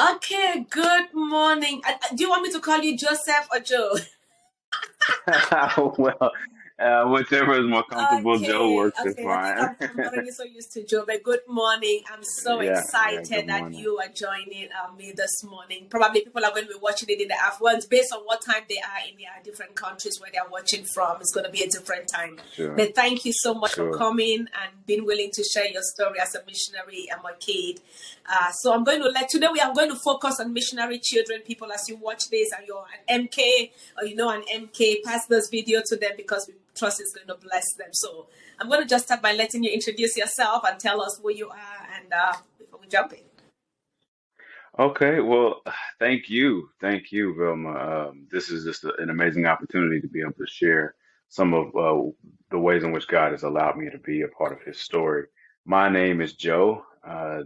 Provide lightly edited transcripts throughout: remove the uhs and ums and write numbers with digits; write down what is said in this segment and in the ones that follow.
Okay, good morning. Do you want me to call you Joseph or Joe? Well, whichever is more comfortable, Joe Okay, works is okay. I think fine. I'm already so used to Joe, but good morning. I'm so Yeah, yeah, good excited that morning. you are joining me this morning. Probably people are going to be watching it in the afternoons based on what time they are in their different countries where they're watching from. It's going to be a different time. Sure, But thank you so much for sure. coming and being willing to share your story as a missionary and a kid. So I'm going to today we are going to focus on missionary children. People, as you watch this and you're an MK or you know an MK, pass this video to them because we trust it's going to bless them. So I'm going to just start by letting you introduce yourself and tell us who you are and before we jump in. Okay, well, thank you, Vilma. This is just an amazing opportunity to be able to share some of the ways in which God has allowed me to be a part of His story. My name is Joe,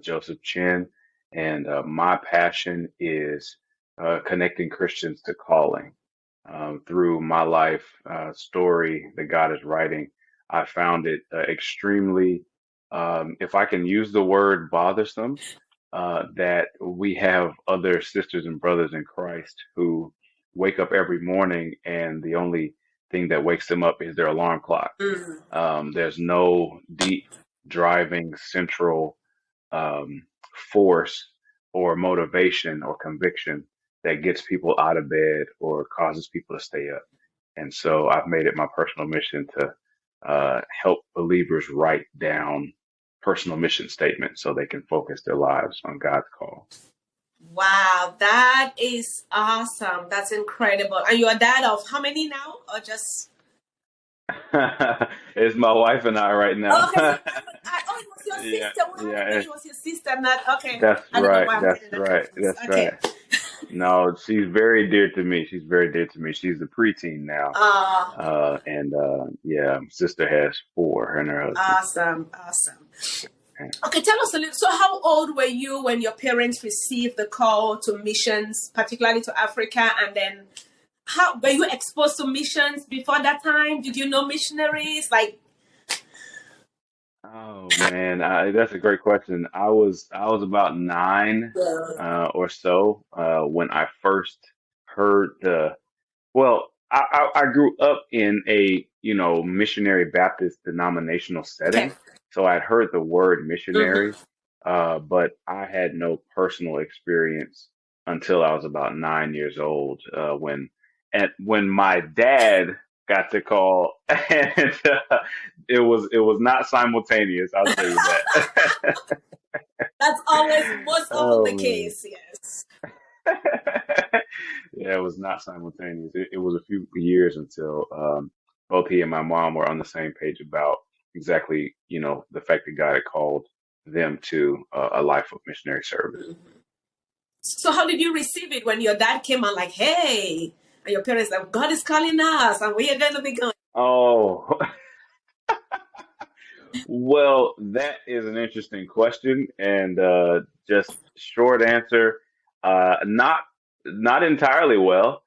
Joseph Chin, and my passion is connecting Christians to calling. Through my life story that God is writing, I found it extremely, if I can use the word bothersome, that we have other sisters and brothers in Christ who wake up every morning and the only thing that wakes them up is their alarm clock. Mm. There's no deep driving central um, force or motivation or conviction that gets people out of bed or causes people to stay up. And so I've made it my personal mission to help believers write down personal mission statements so they can focus their lives on God's call. Wow, that is awesome. That's incredible. And you're a dad of how many now? Or just It's my wife and I right oh, now. okay. So it was your Yeah, sister. What yeah, happened? Then it was your sister. Not okay. that's I don't know right. why I'm That's getting that right. confused. That's right. Okay. No, she's very dear to me. She's very dear to me. She's a preteen now. Uh, And yeah, sister has four, her and her husband. awesome, awesome. Okay, tell us a little. So, how old were you when your parents received the call to missions, particularly to Africa? And then, how were you exposed to missions before that time? Did you know missionaries? Like, Oh man, that's a great question. I was about nine yeah. or so when I first heard the. Well, I grew up in a missionary Baptist denominational Okay. setting, so I'd heard the word missionary, Mm-hmm. but I had no personal experience until I was about 9 years old when my dad got the call, and it was not simultaneous. I'll tell you that. That's always most often the Oh man. case. Yes. Yeah, it was not simultaneous. It was a few years until both he and my mom were on the same page about exactly, the fact that God had called them to a life of missionary service. Mhm. So, how did you receive it when your dad came on, like, hey, and your parents like, God is calling us, and we are going to be going? Oh, well, that is an interesting question, and just short answer, not entirely well.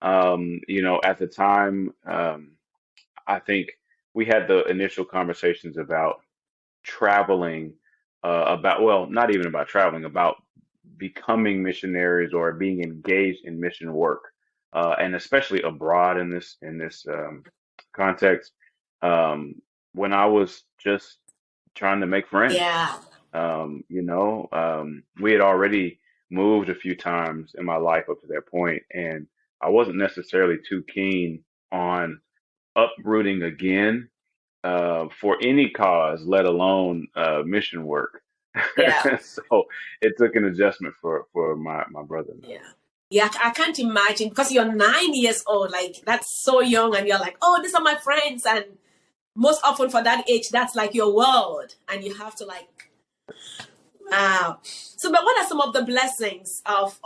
At the time, I think we had the initial conversations about traveling, about, well, not even about traveling, about becoming missionaries or being engaged in mission work, and especially abroad in this context. Um, when I was just trying to make friends, Yeah. we had already moved a few times in my life up to that point, and I wasn't necessarily too keen on uprooting again for any cause, let alone mission work. Yeah. So it took an adjustment for my brother and I. Yeah. Yeah, I can't imagine because you're 9 years old. Like, that's so young, and you're like, oh, these are my friends. And most often for that age, that's like your world. And you have to, like, wow. So, but what are some of the blessings of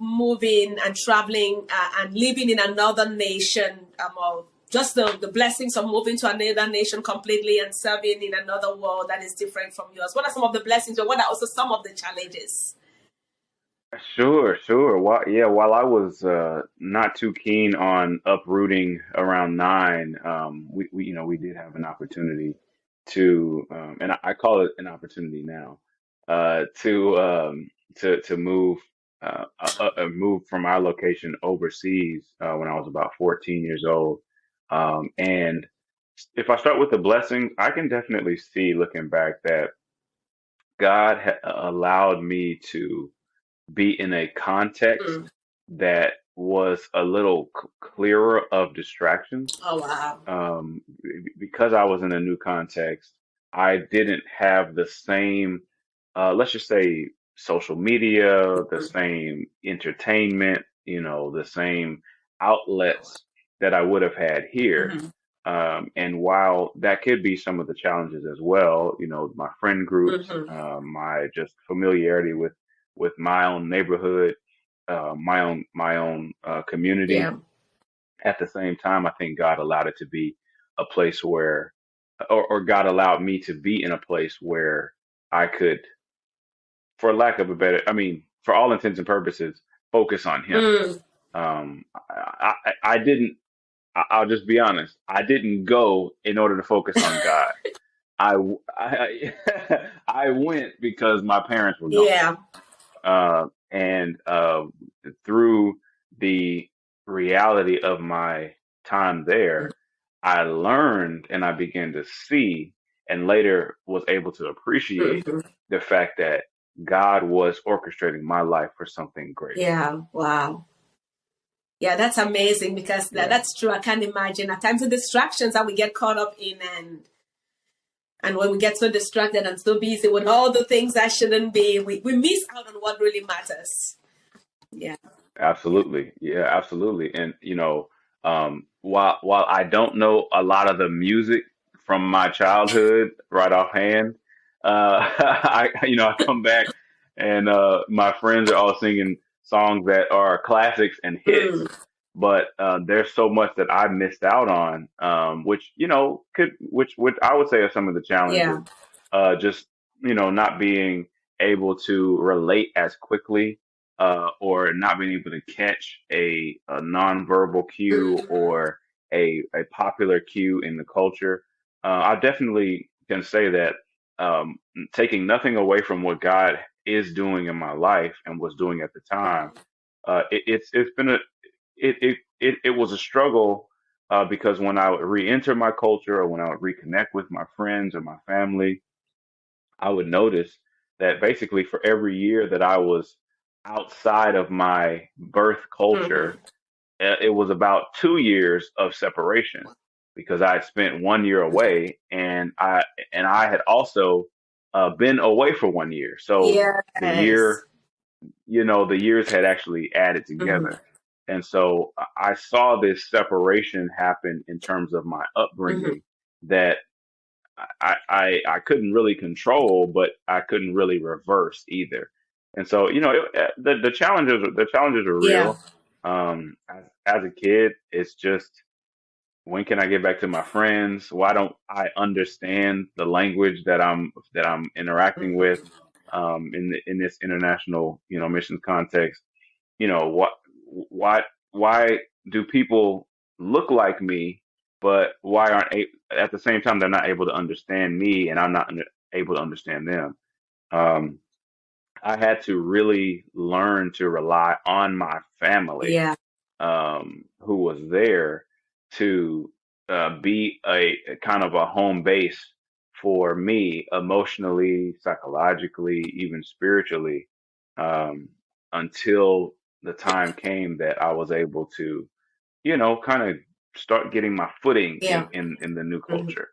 moving and traveling and living in another nation? Or just the blessings of moving to another nation completely and serving in another world that is different from yours. What are some of the blessings, or what are also some of the challenges? Sure, sure. While I was not too keen on uprooting around nine, we did have an opportunity to, and I call it an opportunity now, to move moved from our location overseas when I was about 14 years old. And if I start with the blessings, I can definitely see looking back that God allowed me to be in a context Mm. that was a little clearer of distractions. Oh, wow. Because I was in a new context, I didn't have the same, let's just say, social media, the same entertainment, the same outlets that I would have had here. Mm-hmm. And while that could be some of the challenges as well, my friend groups, Mm-hmm. my just familiarity with my own neighborhood, my own community. Yeah. At the same time, I think God allowed it to be a place where, or God allowed me to be in a place where I could, for lack of a better, I mean, for all intents and purposes, focus on Him. Mm. I didn't. I'll just be honest. I didn't go in order to focus on God. I I went because my parents were going. Yeah. And through the reality of my time there, I learned and I began to see and later was able to appreciate Mm-hmm. the fact that God was orchestrating my life for something greater. Yeah. Wow. Yeah, that's amazing because Yeah, that's true. I can't imagine at times the distractions that we get caught up in, and when we get so distracted and so busy with all the things that shouldn't be, we miss out on what really matters. Yeah. Yeah. absolutely. Yeah, absolutely. And while I don't know a lot of the music from my childhood right offhand, I come back and my friends are all singing songs that are classics and hits, Mm. but there's so much that I missed out on, which which I would say are some of the Yeah. challenges. Just not being able to relate as quickly, or not being able to catch a nonverbal cue Mm. or a popular cue in the culture. I definitely can say that, taking nothing away from what God is doing in my life and was doing at the time, it's been it was a struggle, because when I would re-enter my culture or when I would reconnect with my friends or my family, I would notice that basically for every year that I was outside of my birth culture, Mm-hmm. it was about 2 years of separation because I had spent 1 year away, and I had also been away for 1 year. So the Yes. year, the years had actually added Mm-hmm. together. And so I saw this separation happen in terms of my Mm-hmm. upbringing that I couldn't really control, but I couldn't really reverse either. And so, the challenges are Yeah. real. As a kid, it's just, when can I get back to my friends? Why don't I understand the language that I'm interacting with, Mm-hmm. in this international, missions context? What, why why do people look like me, but why aren't at the same time they're not able to understand me, and I'm not able to understand them? Um, I had to really learn to rely on my family, Yeah. who was there to be a kind of a home base for me emotionally, psychologically, even spiritually, um, until the time came that I was able to, kind of start getting my footing in Yeah. in the new Mm-hmm. culture.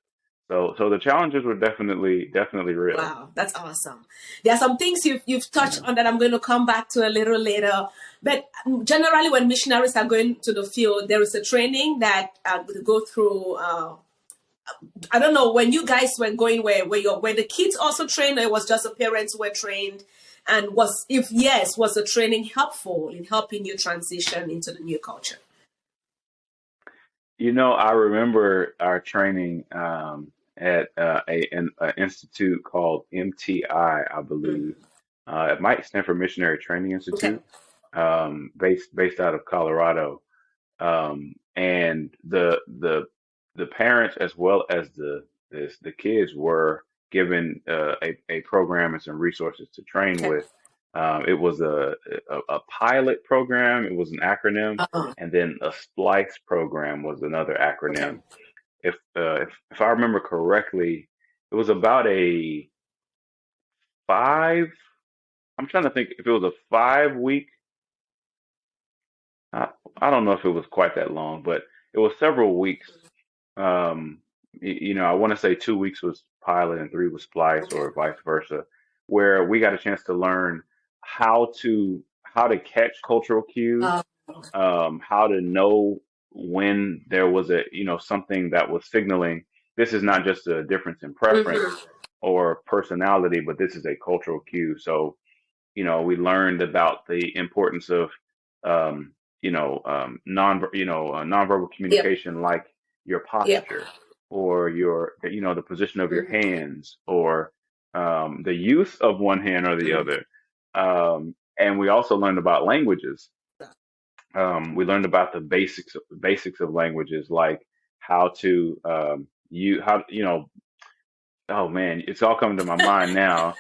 So the challenges were definitely real. Wow, that's awesome. There are some things you've touched Yeah. on that I'm going to come back to a little later. But generally, when missionaries are going to the field, there is a training that they go through. I don't know when you guys were going, where the kids also trained, or it was just the parents were trained, and was if yes, was the training helpful in helping you transition into the new culture? I remember our training, at an institute called MTI, I believe. Mm. It might stand for Missionary Training Okay. Institute, based out of Colorado. And the parents as well as the kids were given a program and some resources to train Okay. with. It was a pilot program. It was an acronym, Uh-huh. and then a splice program was another Okay. acronym. If I remember correctly, it was about a 5. I'm trying to think if it was a 5 week. I, I don't know if it was quite that long, but it was several weeks. I want to say 2 weeks was pilot and 3 was splice, Okay. or vice versa, where we got a chance to learn how to catch cultural cues, Uh, how to know when there was something that was signaling this is not just a difference in preference mhm. or personality, but this is a cultural cue. So we learned about the importance of, nonverbal Yep. communication, like your Yep. posture or the position of your Mhm. hands, or the use of one hand or the Mhm. other. And we also learned about languages. We learned about the basics of languages, like how to how oh man, it's all coming to my mind now.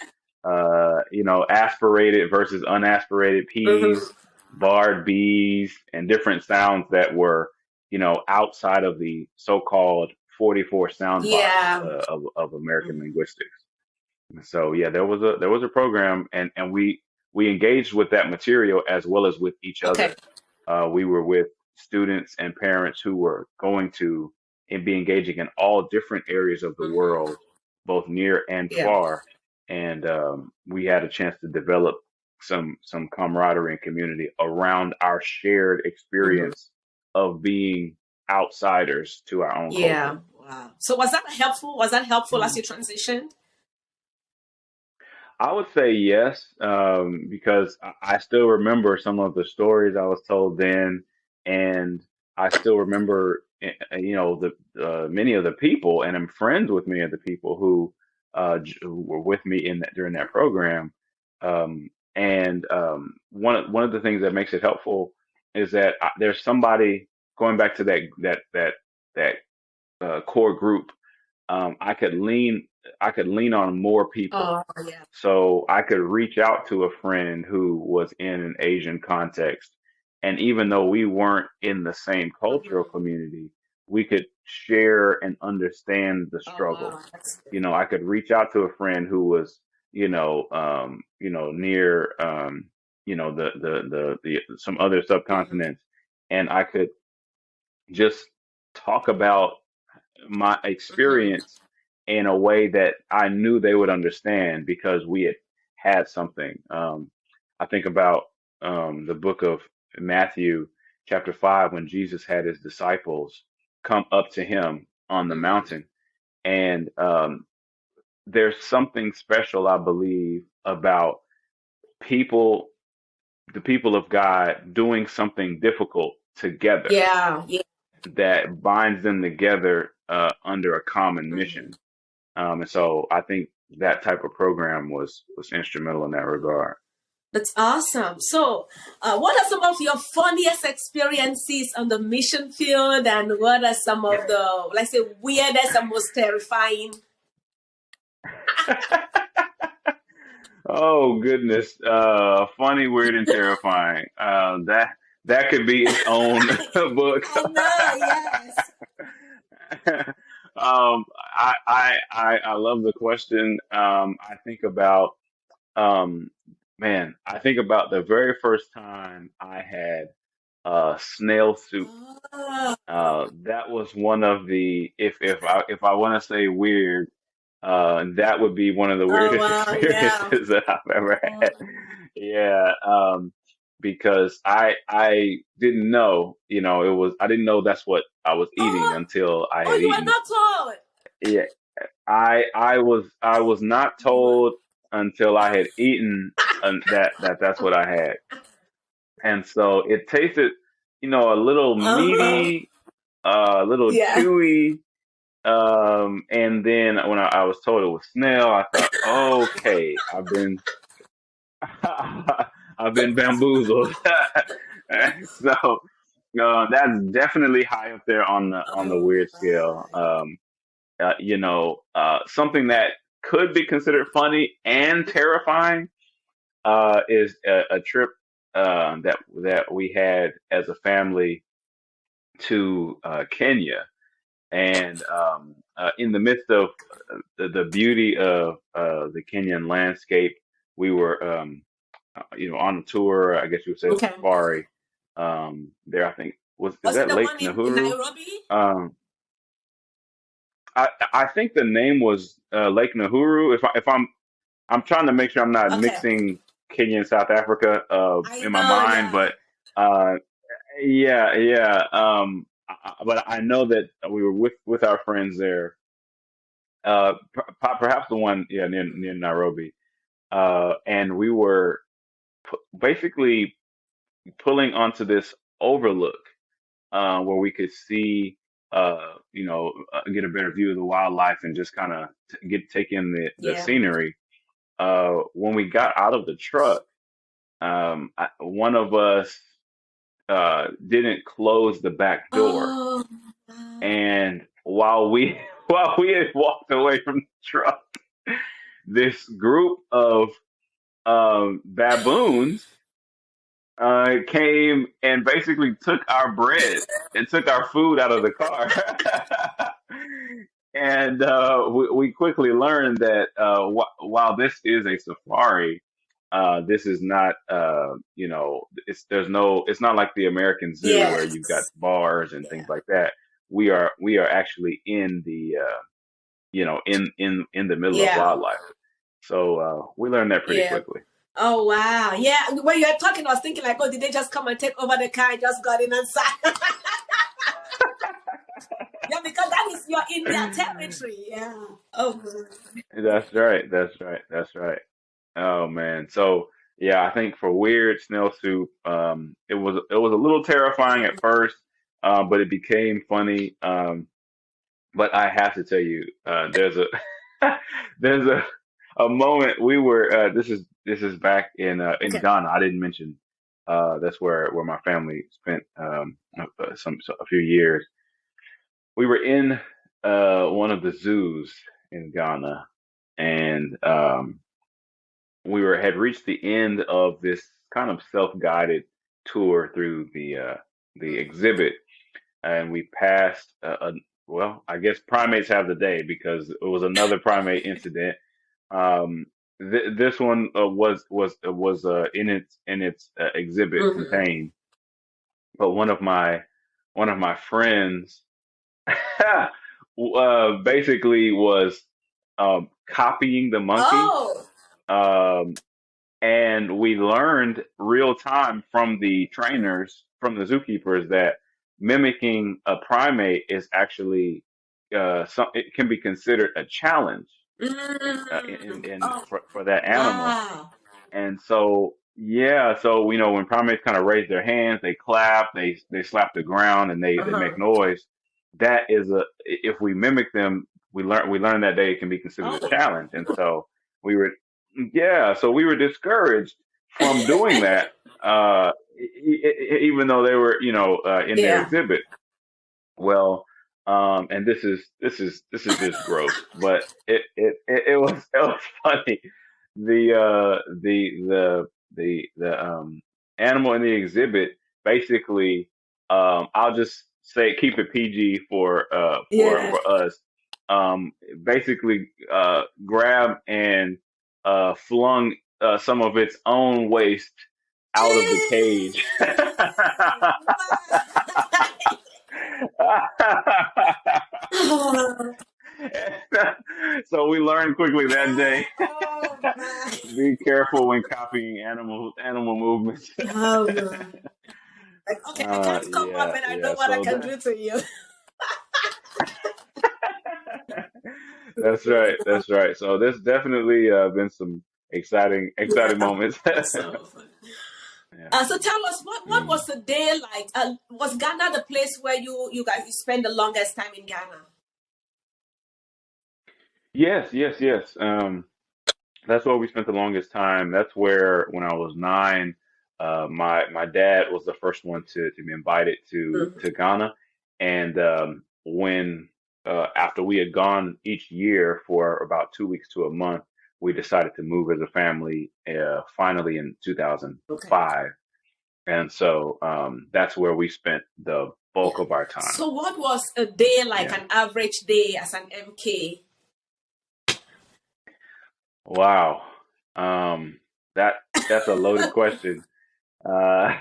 Aspirated versus unaspirated P's, Mhm. barred B's, and different sounds that were, outside of the so-called 44 sound box Yeah. of American Mhm. linguistics. So yeah, there was a program, and we engaged with that material as well as with each Okay. other. We were with students and parents who were going to and be engaging in all different areas of the Mhm. world, both near and Yeah. far, and we had a chance to develop some camaraderie and community around our shared Mhm. experience of being outsiders to our own Yeah. culture. Wow. So was that helpful? Was that helpful Yeah. as you transitioned? I would say yes, because I still remember some of the stories I was told then, and I still remember, the many of the people, and I'm friends with many of the people who were with me in that during that program. And one of the things that makes it helpful is that there's somebody going back to that core group. I could lean on more people, Oh, yeah. so I could reach out to a friend who was in an Asian context. And even though we weren't in the same cultural Mhm. community, we could share and understand the Oh, struggle. wow. That's good. I could reach out to a friend who was, near, the some other Mhm. subcontinents, and I could just talk about my Mhm. experience in a way that I knew they would understand because we had something. I think about the book of Matthew, chapter 5, when Jesus had his disciples come up to him on the Mhm. mountain. And there's something special, I believe, about people, the people of God, doing something difficult together Yeah. Yeah. that binds them together under a common Mhm. mission. And so I think that type of program was instrumental in that regard. That's awesome. So, what are some of your funniest experiences on the mission field, and what are some of the, let's say, weirdest and most terrifying? Oh goodness, funny, weird, and terrifying. That could be its own book. I know, yes. I love the question. Um, I think about the very first time I had snail soup. Oh, That was one of the, if I want to say weird, that would be one of the oh weirdest wow, yeah. experiences that I've ever had. Mm. Yeah, because I didn't know, I didn't know that's what I was eating Oh, until I oh, had you were eaten. not told. Yeah, I was not You were. told until I had eaten, that's what I had, and so it tasted, a little Uh-huh. meaty, a little Yeah. chewy. And then when I was told it was snail, I thought, okay, I've been bamboozled. So that's definitely high up there on the Oh, weird scale. my. Something that could be considered funny and terrifying. is a trip that we had as a family to Kenya, and in the midst of the beauty of the Kenyan landscape, we were on a tour. I guess you would say a Okay. safari. There, I think was is Was it that the Lake one in Nahuru? Nairobi? Um, I think the name was Lake Nahuru. I'm trying to make sure I'm not Okay. mixing Kenya and South Africa I in my know, mind, yeah. but yeah, yeah. But I know that we were with our friends there. Perhaps the one, yeah, near Nairobi. And we were basically pulling onto this overlook where we could see, get a better view of the wildlife and just kind of take in the Yeah. scenery. When we got out of the truck, one of us didn't close the back door, Oh, and while we while we had walked away from the truck, this group of baboons came and basically took our bread and took our food out of the car. And we quickly learned that while this is a safari, this is not, it's not like the American zoo where you've got yes. bars and things Yeah. like that. We are actually in the, in the middle of Yeah. wildlife. So we learned that pretty Yeah. quickly. Oh wow. Yeah. When you were talking, I was thinking like, oh, did they just come and take over the car and just got in and sat? Yeah, because that is you're in their territory. Yeah. Oh. That's right. That's right. That's right. Oh man. So yeah, I think for weird snail soup, it was a little terrifying at first, but it became funny. But I have to tell you, there's a there's a moment we were. This is back in Okay. Ghana. I didn't mention. That's where my family spent a few years. We were in one of the zoos in Ghana, and we were had reached the end of this kind of self-guided tour through the exhibit, and we passed well, I guess primates have the day because it was another primate incident. This one was in its exhibit Mm-hmm. contained, but one of my friends basically was copying the monkey. Oh. Um, and we learned real time from the trainers, from the zookeepers, that mimicking a primate is actually it can be considered a challenge Oh. for that animal. Wow. And so, yeah, so when primates kind of raise their hands, they clap, they slap the ground, and they Uh-huh. make noise. That is if we mimic them, we learn that they can be considered a Oh. challenge. And so we were, yeah, so we were discouraged from doing that, even though they were, in their Yeah. exhibit. Well, and this is just gross, but it was funny. The animal in the exhibit basically, I'll just say keep it PG Yeah. for us. Basically, grabbed and flung some of its own waste out of the cage. Oh, So we learned quickly that day, oh my. be careful when copying animal movements. Oh my. Like, okay, I can't come up Yeah, and I know yeah. what I So can do to you. that's right. That's right. So there's definitely been some exciting Yeah. moments. So funny. Yeah. So tell us what Mm. was the day like? Was Ghana the place where you guys you spend the longest time in Ghana? Yes, yes, yes. That's where we spent the longest time. That's where, when I was 9, my dad was the first one to be invited Mhm. to Ghana, and when after we had gone each year for about 2 weeks to a month, we decided to move as a family finally in Okay. 2005. And so that's where we spent the bulk Yeah. of our time. So what was a day like, Yeah. an average day as an MK? Wow. Um, that that's a loaded question. Uh,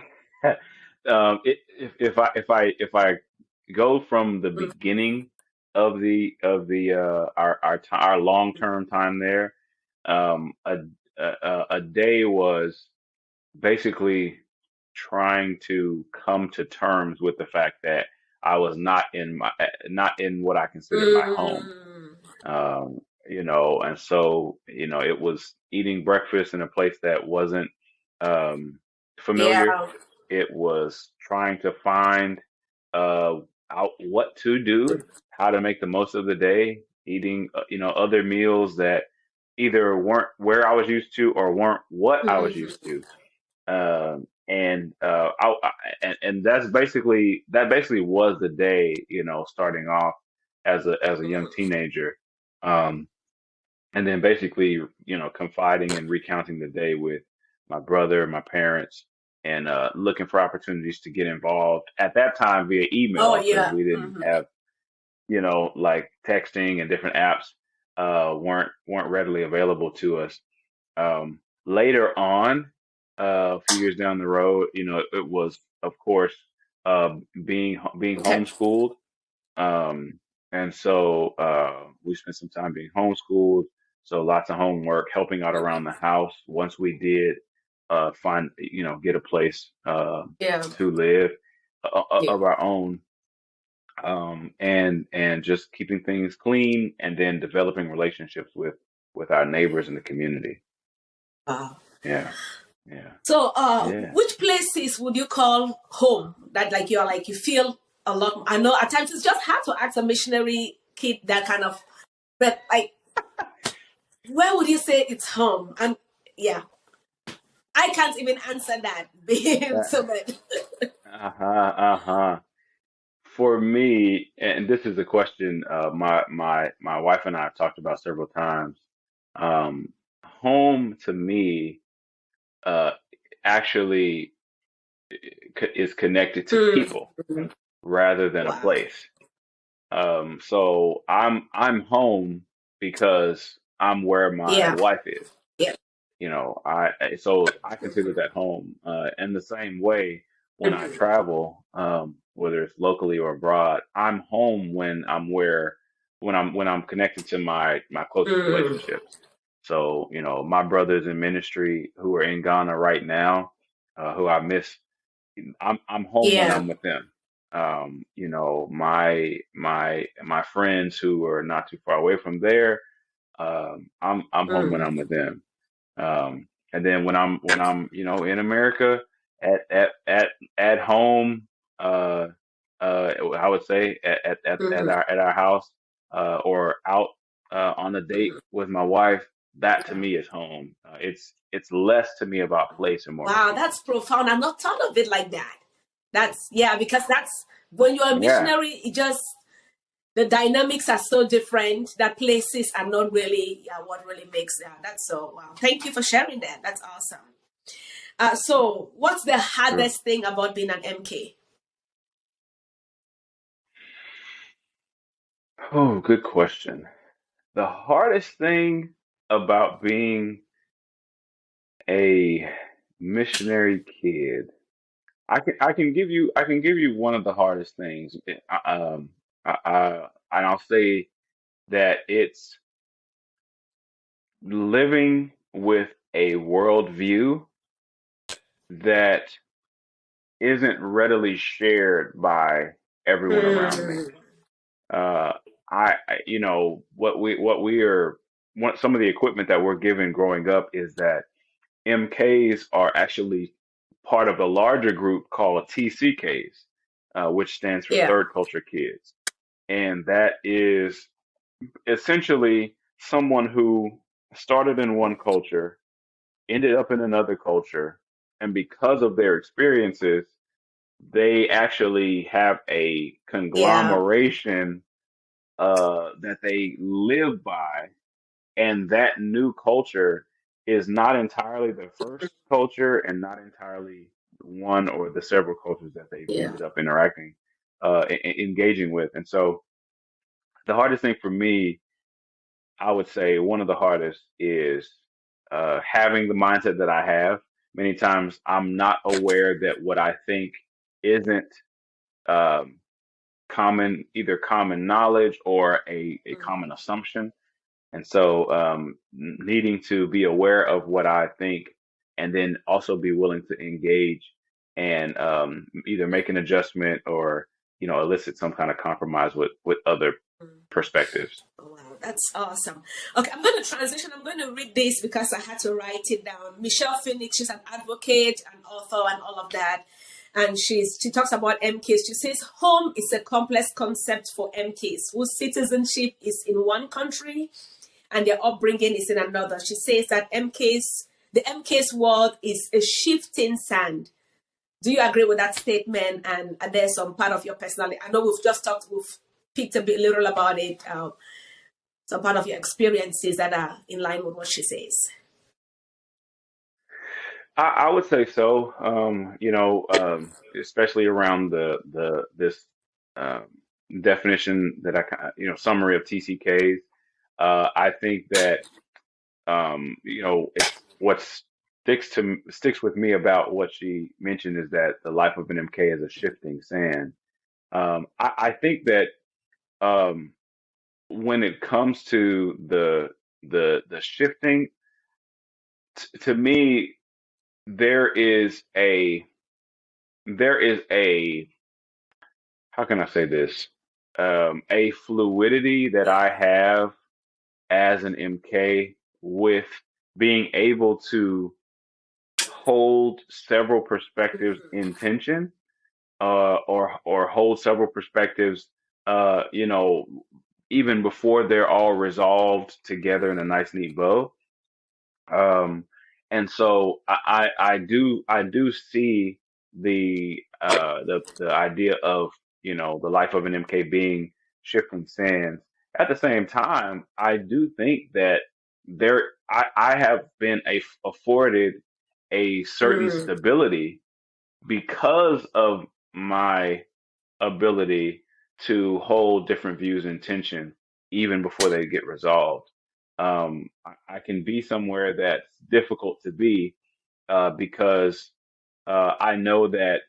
if I go from the Mm, beginning of our long term time there, um, a, a day was basically trying to come to terms with the fact that I was not in what I considered my home. mm, And so, it was eating breakfast in a place that wasn't um, familiar. yeah. It was trying to find uh, out what to do, how to make the most of the day, eating, other meals that either weren't where I was used to or weren't what I was Mhm. used to. And that basically was the day, starting off as a young teenager. Um, and then basically, confiding and recounting the day with my brother, my parents, and looking for opportunities to get involved at that time via Oh email because yeah. we didn't Hmm. have, like texting and different apps weren't readily available to us. Later on, a few years down the road, it was, of course, being Okay. homeschooled. Um, and so we spent some time being homeschooled. So lots of homework, helping out around the house. Once we did get a place Yeah. to live Yeah. of our own, and just keeping things clean, and then developing relationships with our neighbors in the community. Wow. Yeah, yeah, So, yeah. which places would you call home? That like you're like you feel a lot. I know at times it's just hard to ask a missionary kid that kind of, but like, where would you say it's home? And yeah, I can't even answer that. So, but Uh-huh, uh-huh. For me, and this is a question my wife and I have talked about several times. Home to me uh, actually is connected to mm, people rather than a wow, place. So I'm home because I'm where my yeah, wife is. yeah, So I consider that home. In the same way, when I mhm, travel, whether it's locally or abroad, I'm home when I'm connected to my closest mm, relationships. So, my brothers in ministry who are in Ghana right now, who I miss, I'm home when yeah, I'm with them. My friends who are not too far away from there, I'm home when mm, I'm with them. And then when I'm in America at home, uh I would say mhm, at our house, or out on a date mhm. with my wife, that to me is home. It's less to me about place and more about Wow, that's people. profound. I've not thought of it like that. That's yeah, because that's when you're a Yeah, missionary, it just the dynamics are so different that places are not really what really makes that. That's so wow. Thank you for sharing that. That's awesome. So what's the sure. hardest thing about being an MK? Oh, good question. The hardest thing about being a missionary kid, I can give you one of the hardest things. And I'll say that it's living with a worldview that isn't readily shared by everyone around me. Mm, Uh, what we are, some of the equipment that we're given growing up is that MKs are actually part of a larger group called TCKs, which stands for yeah, Third Culture Kids. And that is essentially someone who started in one culture, ended up in another culture, and because of their experiences, they actually have a yeah, conglomeration that they live by, and that new culture is not entirely the first culture and not entirely one or the several cultures that they've Yeah. ended up interacting, engaging with. And so the hardest thing for me, I would say one of the hardest is having the mindset that I have. Many times I'm not aware that what I think isn't um, either common knowledge or a common Mm. assumption. And so needing to be aware of what I think and then also be willing to engage and either make an adjustment or, elicit some kind of compromise with other Mm. perspectives. Oh, wow, that's awesome. Okay, I'm going to transition. I'm going to read this because I had to write it down. Michelle Phoenix, she's an advocate, an author, and all of that. And she talks about MKs. She says home is a complex concept for MKs whose citizenship is in one country and their upbringing is in another. She says that the MK's world is a shifting sand. Do you agree with that statement? And there's some part of your personality. I know we've picked a bit little about it. Some part of your experiences that are in line with what she says. I would say so. Especially around this um, definition that summary of TCKs. I think that it's what sticks with me about what she mentioned is that the life of an MK is a shifting sand. I think that um, when it comes to the shifting, to me, there is a there is a how can I say this? A fluidity that Yeah. I have as an MK with being able to hold several perspectives Mm. in tension, or hold several perspectives, uh, you know, even before they're all resolved together in a nice neat bow. Um, and so I do see the idea of the life of an MK being shifting sands. At the same time, I do think that I have been afforded a certain Mm. stability because of my ability to hold different views in tension even before they get resolved. I can be somewhere that's difficult to be because I know that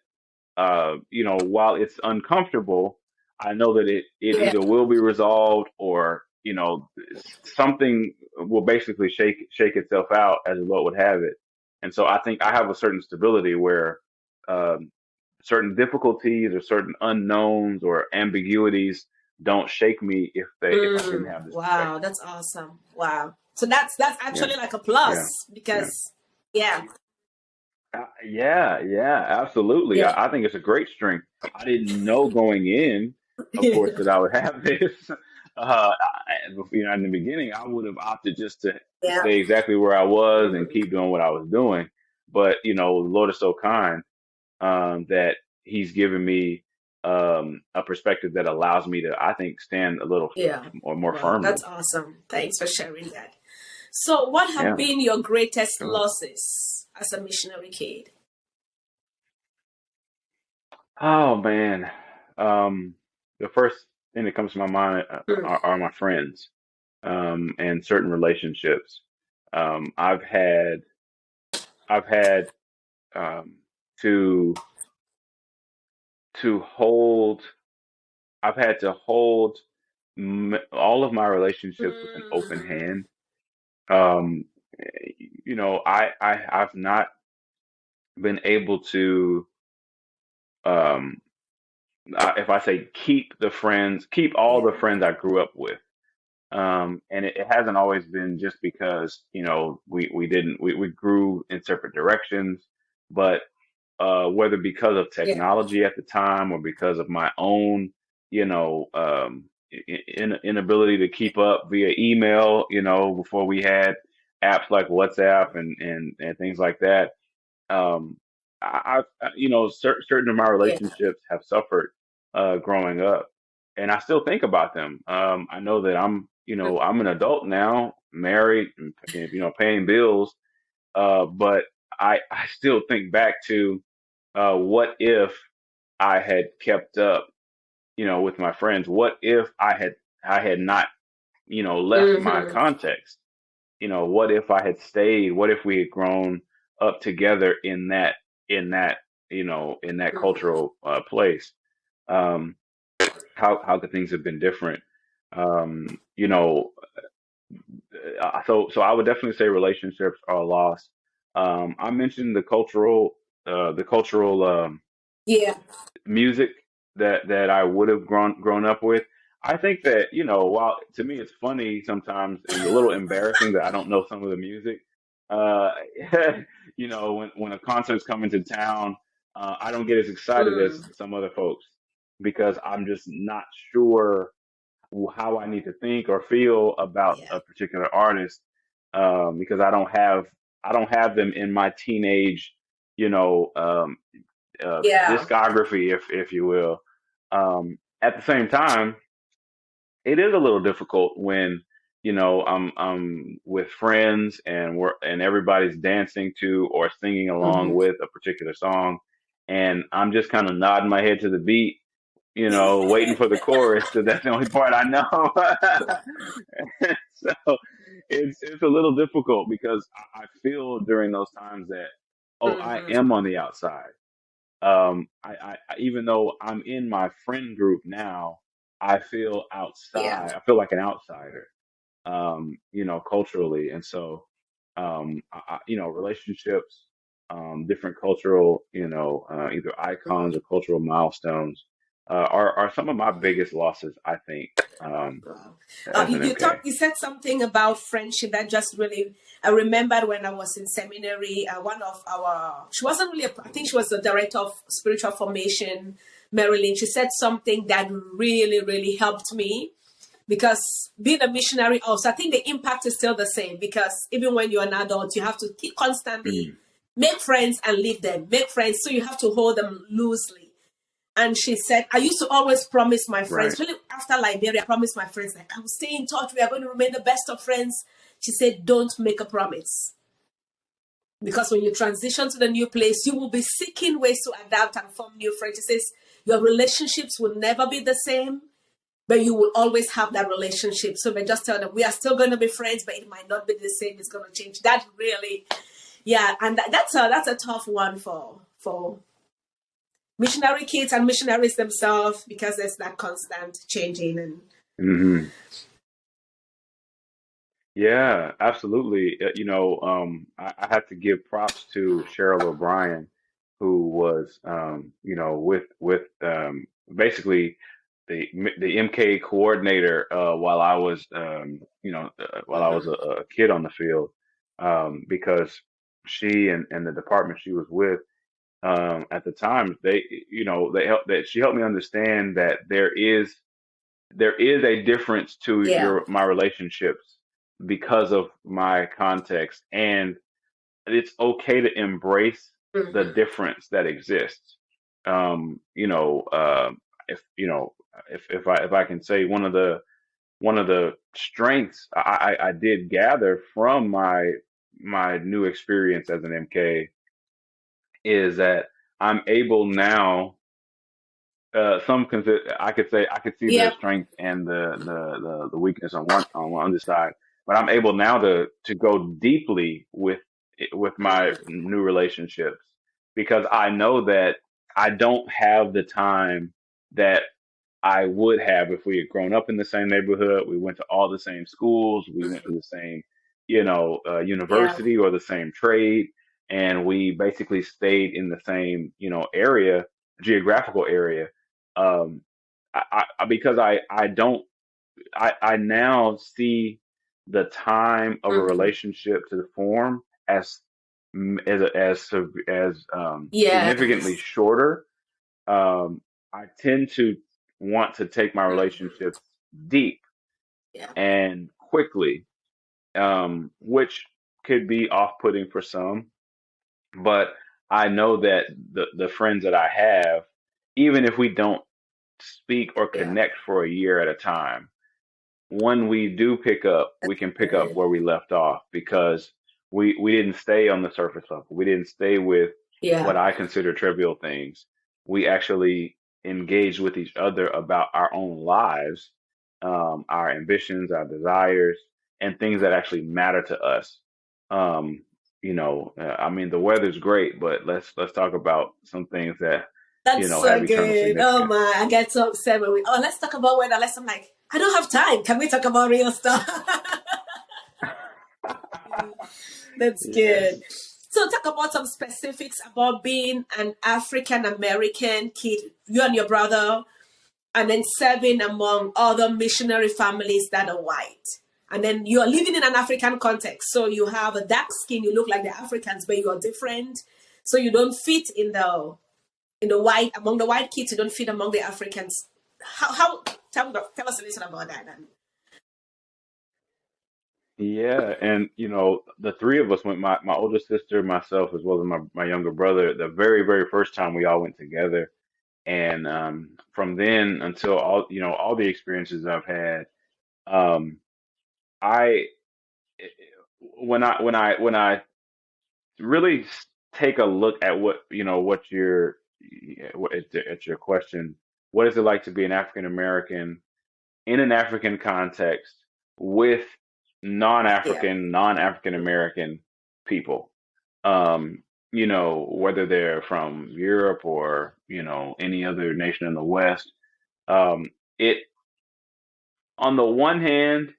while it's uncomfortable, I know that it Yeah. either will be resolved or something will basically shake itself out as the Lord would have it. And so I think I have a certain stability where um, certain difficulties or certain unknowns or ambiguities don't shake me if I didn't Mm. have this Wow, perspective. that's awesome. Wow. So that's Yeah, actually like a plus yeah, yeah. because yeah, Yeah, absolutely. yeah, I think it's a great strength. I didn't know going in, of course, that I would have this. In the beginning, I would have opted just to yeah. stay exactly where I was and Mm. keep doing what I was doing. But the Lord is so kind that He's given me a perspective that allows me to, I think, stand a little Yeah. or more Wow, that's firmly. awesome. Thanks for sharing that. So, what have Yeah, been your greatest sure. losses as a missionary kid? Oh man, um, the first thing that comes to my mind Mm. are my friends, and certain relationships. Um, I've had I've had um, to to hold I've had to hold all of my relationships with an open Mm. hand. Um, I've not been able to, um, if I say keep all Yeah. the friends I grew up with. And it hasn't always been just because we didn't we grew in separate directions, but whether because of Yeah. technology at the time or because of my own inability to keep up via email, before we had apps like WhatsApp and things like that. um, certain of my Yeah. relationships have suffered growing up, and I still think about them. I know that I'm an adult now, married and, paying bills. But I still think back to, what if I had kept up, with my friends? What if I had not, left my Mm-hmm. context? What if I had stayed? What if we had grown up together in that, in that Mm-hmm. cultural place? Um, how could things have been different? Um, you know, so I would definitely say relationships are lost. I mentioned the cultural Yeah. music that I would have grown up with. I think that, while to me it's funny sometimes and a little embarrassing that I don't know some of the music. Uh, when a concert's coming to town, I don't get as excited as Mm. some other folks because I'm just not sure how I need to think or feel about Yeah. a particular artist, because I don't have them in my teenage, you know, um, Yeah. discography, if you will. At the same time, it is a little difficult when, I'm with friends and everybody's dancing to or singing along Mm-hmm. with a particular song, and I'm just kind of nodding my head to the beat, waiting for the chorus because that's the only part I know. So it's a little difficult because I feel during those times that, oh, I Mm-hmm. am on the outside. Even though I'm in my friend group now, I feel Yeah. outside. I feel like an outsider, culturally. And so, relationships, different cultural, either icons Mm-hmm. or cultural milestones, are some of my biggest losses, I think, Wow. as an You MK. talked. You said something about friendship that just really. I remembered when I was in seminary. One of our. She wasn't really. I think she was the director of spiritual formation, Marilyn. She said something that really, really helped me because being a missionary also, I think the impact is still the same because even when you're an adult, you have to keep constantly Mm, make friends and leave them. Make friends, so you have to hold them loosely. And she said, I used to always promise my friends, right. really after Liberia, I promised my friends, like, I will stay in touch. We are going to remain the best of friends. She said, don't make a promise. Because when you transition to the new place, you will be seeking ways to adapt and form new friends. She says, your relationships will never be the same, but you will always have that relationship. So they just tell them, we are still going to be friends, but it might not be the same. It's going to change. That really, yeah. And that's a tough one for missionary kids and missionaries themselves because there's that constant changing and Hmm. Yeah, absolutely. I have to give props to Cheryl O'Brien, who was, with basically the MK coordinator, while I was, while I was mm-hmm. a kid on the field, because she and the department she was with, at the time, she helped me understand that there is a difference to Yeah. my relationships because of my context, and it's okay to embrace the Mm-hmm. difference that exists. If if I can say one of the strengths I did gather from my new experience as an MK is that I'm able now, I could see the Yep. strength and the weakness on one underside, but I'm able now to go deeply with my Mm-hmm. new relationships because I know that I don't have the time that I would have if we had grown up in the same neighborhood. We went to all the same schools. We went to the same, Yeah. university or the same trade, and we basically stayed in the same, area, geographical area. Um, because I don't I now see the time of a Mm-hmm. relationship to form as significantly Yes. shorter. I tend to want to take my Mm-hmm. relationships deep Yeah. and quickly, which could be off-putting for some. But I know that the friends that I have, even if we don't speak or Yeah. connect for a year at a time, when we do pick up, we can pick up Good. where we left off because we didn't stay on the surface level. We didn't stay with what Yeah, I consider trivial things. We actually engaged with each other about our own lives, our ambitions, our desires, and things that actually matter to us. Um, I mean, the weather's great, but let's talk about some things that that's have so eternal good. Oh significance. my, I get so upset when let's talk about weather. Unless I'm like, I don't have time. Can we talk about real stuff? That's good. Yes. So talk about some specifics about being an African American kid, you and your brother, and then serving among other missionary families that are white. And then you're living in an African context. So you have a dark skin, you look like the Africans, but you are different. So you don't fit in the white among the white kids, you don't fit among the Africans. How tell us a little about that then. Yeah, and the three of us went, my older sister, myself, as well as my younger brother, the very, very first time we all went together. And from then until all the experiences I've had, um, I when I really take a look at what your at your question, what is it like to be an African American in an African context with Yeah. non-African American people. Whether they're from Europe or, any other nation in the West. It On the one hand,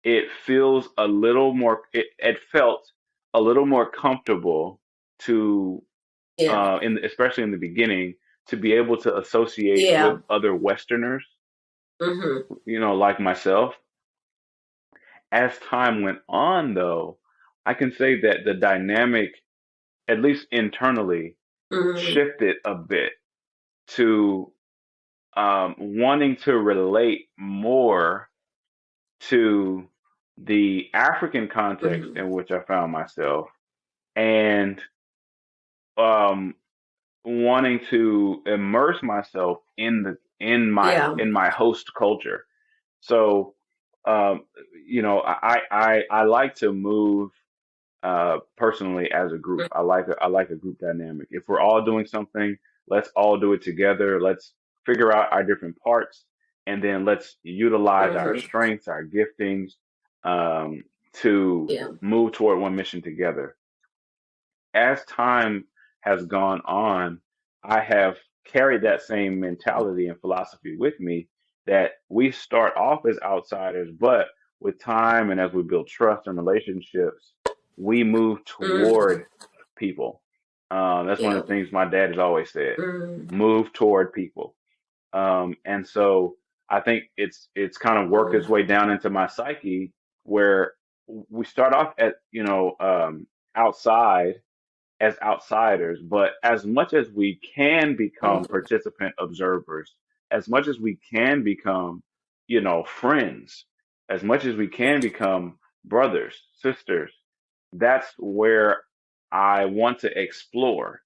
it feels a little more it felt a little more comfortable to Yeah. especially in the beginning, to be able to associate with Yeah. other Westerners, Mm-hmm. like myself. As time went on, though, I can say that the dynamic, at least internally, Mm-hmm. shifted a bit to wanting to relate more to the African context Mm-hmm. in which I found myself, and um, wanting to immerse myself Yeah. in my host culture. So, um, I like to move personally as a group. I like a group dynamic. If we're all doing something, let's all do it together. Let's figure out our different parts, and then let's utilize our Mm-hmm. strengths, our giftings, um, to Yeah. move toward one mission together. As time has gone on, I have carried that same mentality and philosophy with me, that we start off as outsiders, but with time and as we build trust and relationships, we move Mm-hmm. toward people. That's one Yeah. of the things my dad has always said: Mm-hmm. move toward people. And so I think it's kind of worked its way down into my psyche, where we start off at outside as outsiders, but as much as we can become Mm-hmm. participant observers, as much as we can become, friends, as much as we can become brothers, sisters, that's where I want to explore.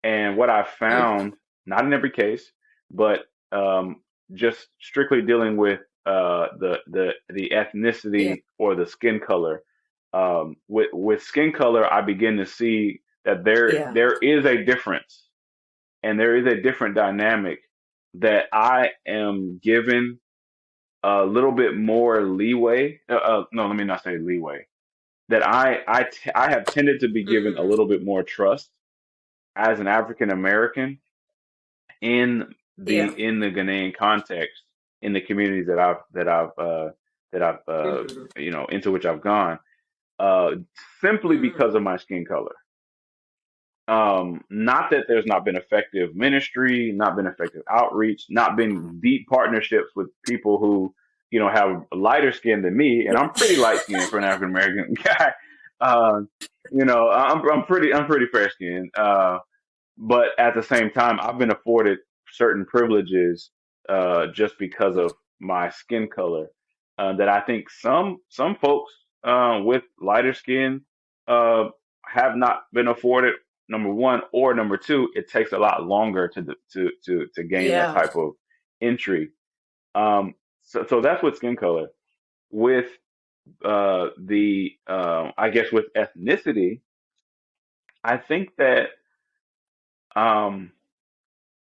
And what I found, not in every case, but just strictly dealing with the Yeah. ethnicity or the skin color. With skin color, I begin to see that Yeah. there is a difference, and there is a different dynamic that I am given a little bit more leeway. No, let me not say leeway. That I have tended to be given a Mm-hmm. little bit more trust as an African American in Yeah. the Ghanaian context, in the communities that I've Mm-hmm. into which I've gone, uh, simply because of Mm-hmm. my skin color. Not that there's not been effective ministry, not been effective outreach, not been deep partnerships with people who, have lighter skin than me, and I'm pretty light skinned for an African American guy. Uh, I'm pretty fair skinned. But at the same time, I've been afforded certain privileges just because of my skin color, that I think some folks with lighter skin uh, have not been afforded. Number one, or number two, it takes a lot longer to gain that Yeah. type of entry. Um, so that's with skin color. With the I guess with ethnicity, I think that um,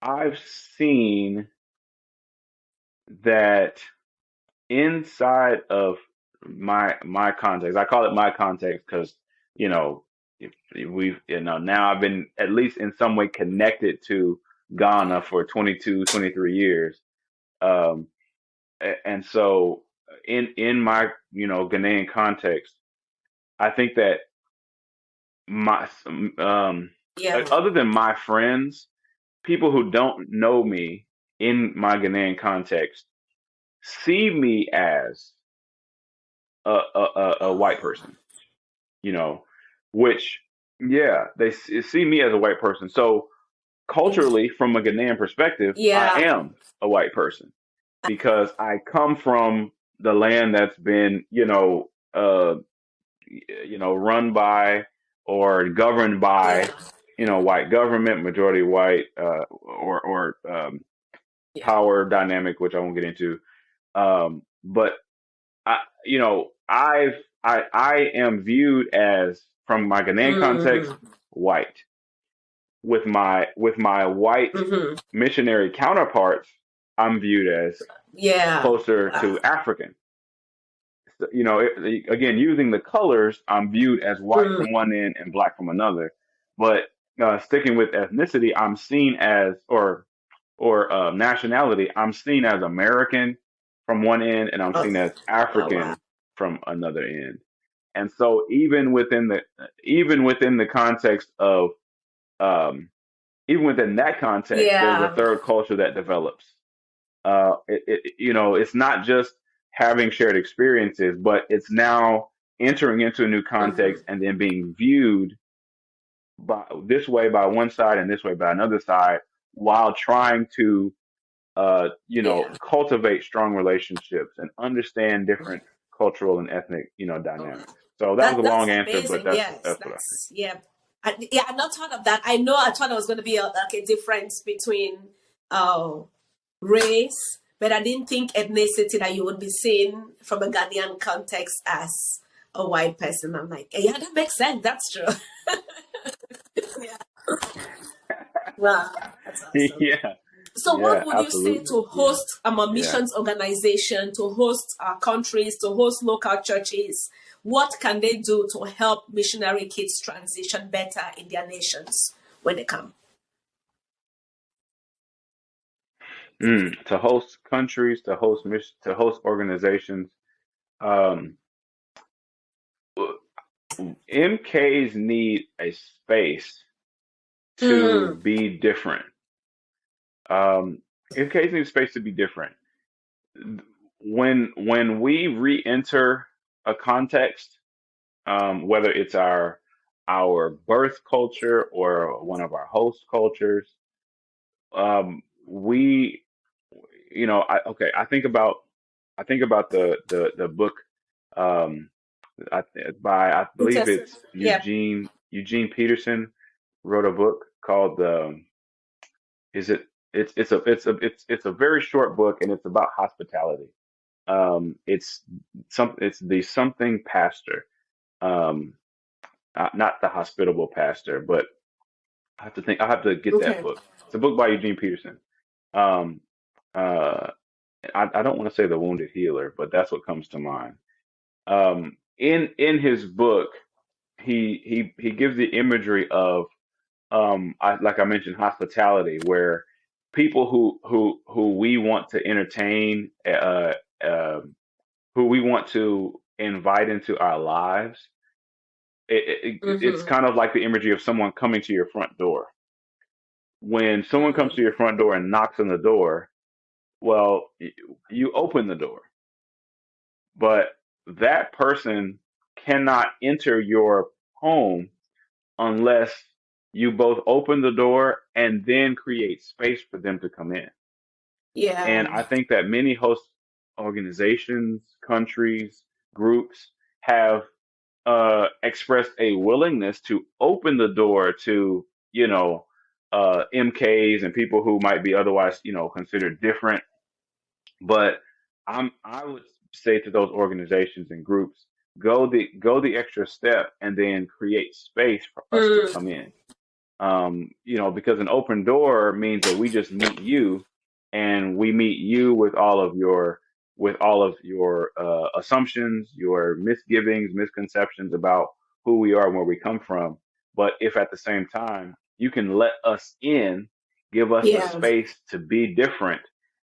I've seen that inside of my context. I call it my context because you know if we've now I've been at least in some way connected to Ghana for 22, 23 years. Um, and so in my Ghanaian context, I think that my Yeah. other than my friends, people who don't know me in my Ghanaian context see me as a white person, you know, which yeah, see me as a white person. So culturally, from a Ghanaian perspective, I Yeah. am a white person because I come from the land that's been, run by or governed Yeah. by, white government, majority white, or Yeah. power dynamic, which I won't get into. But I am viewed as from my Ghanaian context Mm-hmm. white. With my white Mm-hmm. missionary counterparts, I'm viewed as Yeah. closer to African. So, again, using the colors, I'm viewed as white Mm. from one end and black from another. But sticking with ethnicity, I'm seen as or nationality, I'm seen as American from one end, and I'm Oh, seen as oh wow. African from another end. And so even within the context of um, even within that context, there's a Yeah. third culture that develops. It's not just having shared experiences, but it's now entering into a new Mm-hmm. context and then being viewed by this way by one side and this way by another side, while trying to Yeah. cultivate strong relationships and understand different cultural and ethnic, Oh, wow. dynamics. So that was a That's long answer, but amazing. Yes, that's what I think. that's yeah. Yeah, I've not thought of that. I thought there was going to be like a difference between uh, race, but I didn't think ethnicity that you would be seen from a Ghanaian context as a white person. I'm like, yeah, that makes sense. That's true. Yeah. Wow, that's awesome. Yeah, So, yeah, what would you say absolutely. to Yeah, host a yeah. missions organization, to host countries, to host local churches? What can they do to help missionary kids transition better in their nations when they come? To host countries, to host organizations. Um, MKs need a space to Mm, be different. Um, MKs need a space to be different. When we re-enter a context, whether it's our birth culture or one of our host cultures, we I think about the book um, I believe interesting. it's Yeah. Eugene Peterson wrote a book called is it it's a very short book, and it's about hospitality. It's the something pastor, um, not the hospitable pastor, but I have to get that Okay. book. It's a book by Eugene Peterson. Um, uh, I don't want to say the wounded healer, but that's what comes to mind. In his book, he gives the imagery of like I mentioned, hospitality, where people who we want to entertain, uh, who we want to invite into our lives. It's Mm-hmm. kind of like the imagery of someone coming to your front door. When someone comes Mm, to your front door and knocks on the door, well, you open the door, but that person cannot enter your home unless you both open the door and then create space for them to come in. And yeah. I think that many host organizations, countries, groups have expressed a willingness to open the door to, MKs and people who might be otherwise, considered different. But I would say to those organizations and groups, go the extra step and then create space for us to Mm. come in. Because an open door means that we just meet you, and we meet you with all of your assumptions, your misgivings, misconceptions about who we are and where we come from. But if at the same time you can let us in, give us the Yeah. space to be different,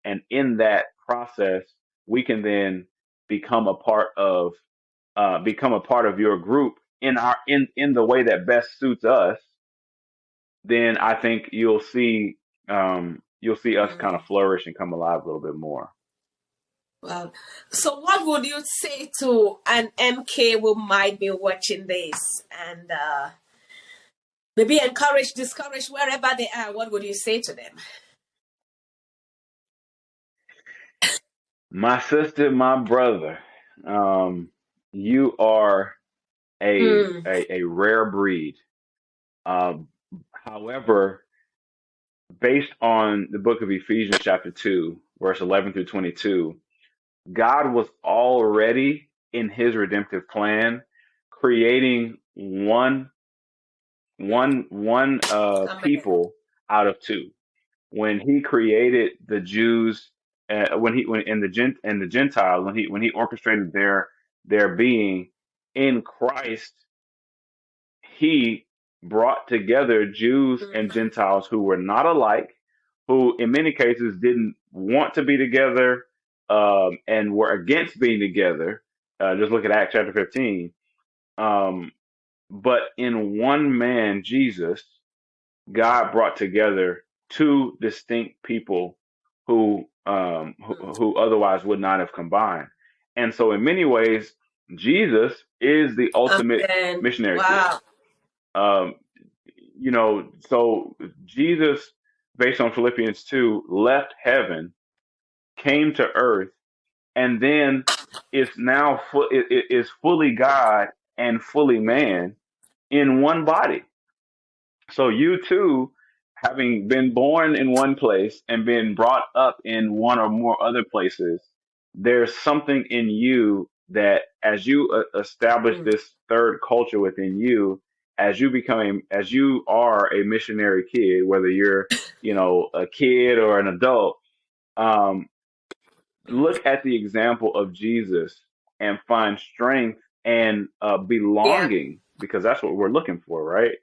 and in that process, we can then become a part of your group in the way that best suits us. Then I think you'll see us kind Mm. of flourish and come alive a little bit more. Well, so what would you say to an MK who might be watching this and maybe encourage, discourage wherever they are? What would you say to them? My sister, my brother, you are Mm. a rare breed. Um, However, based on the book of Ephesians, chapter 2, verse 11 through 22, God was already in his redemptive plan creating one Amen. people out of two. When he created the Jews, when and the Gentiles, when he orchestrated their being in Christ, he brought together Jews and Mm. Gentiles who were not alike, who in many cases didn't want to be together, and were against being together. Just look at Acts chapter 15. Um, but in one man, Jesus, God brought together two distinct people who otherwise would not have combined. And so in many ways, Jesus is the ultimate Amen. missionary kid. Wow. Um, so Jesus, based on Philippians 2, left heaven, came to earth, and then is fully God and fully man in one body. So you too, having been born in one place and been brought up in one or more other places, there's something in you that as you establish Mm. this third culture within you, as you are a missionary kid, whether you're, a kid or an adult, um, Mm. look at the example of Jesus and find strength and Yeah. belonging, because that's what we're looking for, right?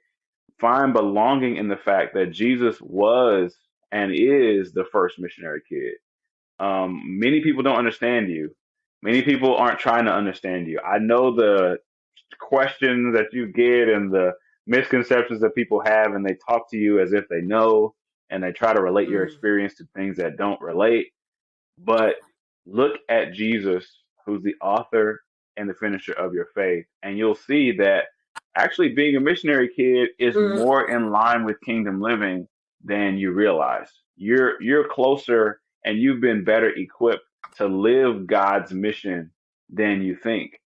Find belonging in the fact that Jesus was and is the first missionary kid. Many people don't understand you. Many people aren't trying to understand you. I know the questions that you get and the misconceptions that people have, and they talk to you as if they know, and they try to relate your Mm. experience to things that don't relate. But look at Jesus, who's the author and the finisher of your faith, and you'll see that actually being a missionary kid is Mm. more in line with kingdom living than you realize. You're closer, and you've been better equipped to live God's mission than you think,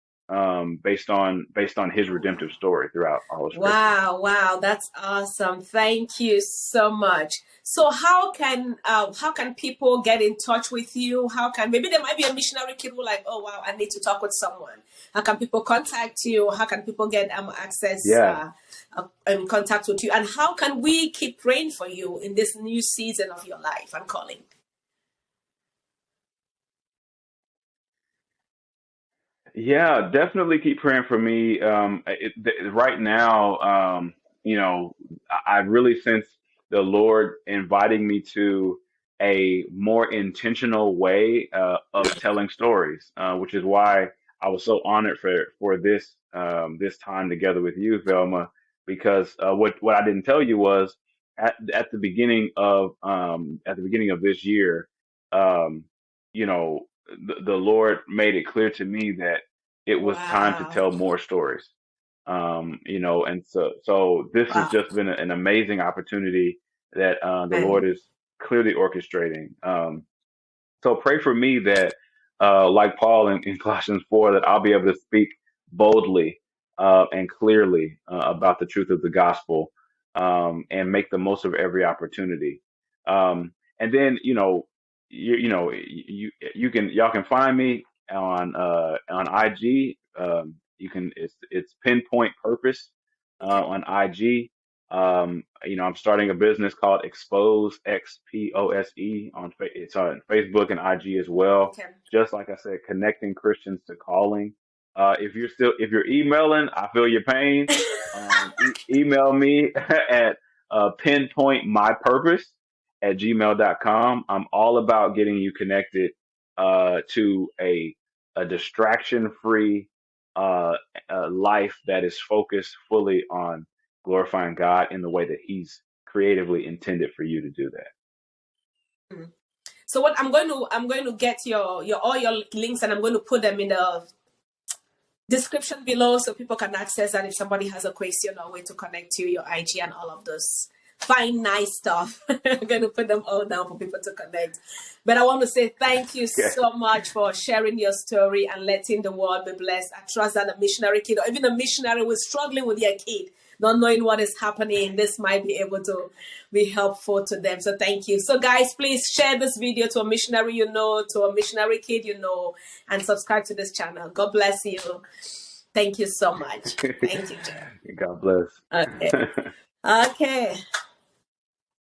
based on His redemptive story throughout all of Scripture. Wow, wow, that's awesome. Thank you so much. So how can people get in touch with you? How can maybe there might be a missionary kid who like, oh wow, I need to talk with someone. How can people contact you? How can people get access Yeah. and contact with you? And how can we keep praying for you in this new season of your life? I'm calling. Yeah, definitely keep praying for me. Right now, you know, I really sense the Lord inviting me to a more intentional way of telling stories, which is why I was so honored for this time together with you, Velma. Because what I didn't tell you was at the beginning of this year, um, you know, the Lord made it clear to me that it was time to Wow. tell more stories. And so this has Wow. just been an amazing opportunity that the Lord And is clearly orchestrating. So pray for me that, like Paul in Colossians 4, that I'll be able to speak boldly and clearly about the truth of the gospel, and make the most of every opportunity. And then, y'all can find me on IG. It's Pinpoint Purpose Okay. on IG. I'm starting a business called Expose XPOSE it's on Facebook and IG as well. Okay. Just like I said, connecting Christians to calling. If you're emailing, I feel your pain. Email me at pinpointmypurpose@gmail.com. I'm all about getting you connected to a distraction free life that is focused fully on glorifying God in the way that He's creatively intended for you to do that. Mm. So what I'm going to get your all your links, and I'm going to put them in the description below so people can access that if somebody has a question or way to connect to your IG and all of those fine, nice stuff. I'm going to put them all down for people to connect. But I want to say thank you Yeah. so much for sharing your story and letting the world be blessed. I trust that a missionary kid or even a missionary was struggling with their kid, not knowing what is happening, this might be able to be helpful to them. So thank you. So guys, please share this video to a missionary you know, to a missionary kid you know, and subscribe to this channel. God bless you. Thank you so much. Thank you, Jeff. God bless. Okay. Okay.